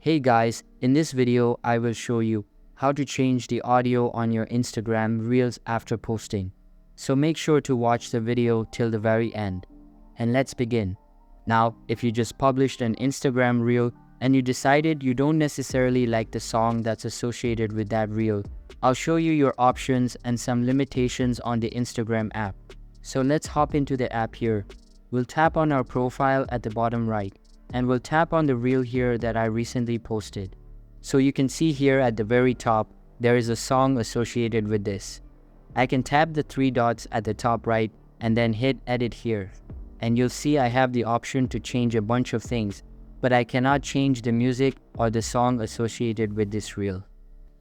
Hey guys, in this video I will show you how to change the audio on your Instagram Reels after posting. So make sure to watch the video till the very end. And let's begin. Now, if you just published an Instagram Reel and you decided you don't necessarily like the song that's associated with that Reel, I'll show you your options and some limitations on the Instagram app. So let's hop into the app here. We'll tap on our profile at the bottom right, and we'll tap on the reel here that I recently posted. So you can see here at the very top, there is a song associated with this. I can tap the three dots at the top right and then hit edit here. And you'll see I have the option to change a bunch of things, but I cannot change the music or the song associated with this reel.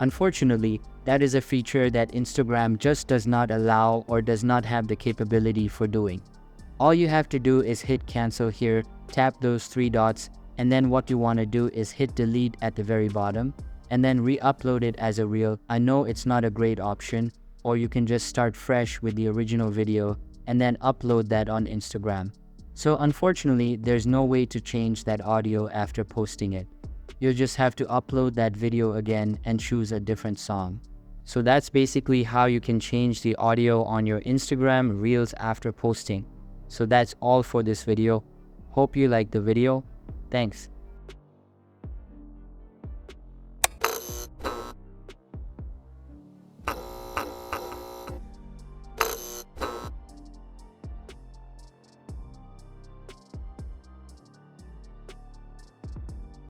Unfortunately, that is a feature that Instagram just does not allow or does not have the capability for doing. All you have to do is hit cancel here, tap those three dots, and then what you want to do is hit delete at the very bottom and then re-upload it as a reel. I know it's not a great option, or you can just start fresh with the original video and then upload that on Instagram. So unfortunately, there's no way to change that audio after posting it. You'll just have to upload that video again and choose a different song. So that's basically how you can change the audio on your Instagram Reels after posting. So that's all for this video. Hope you liked the video. Thanks.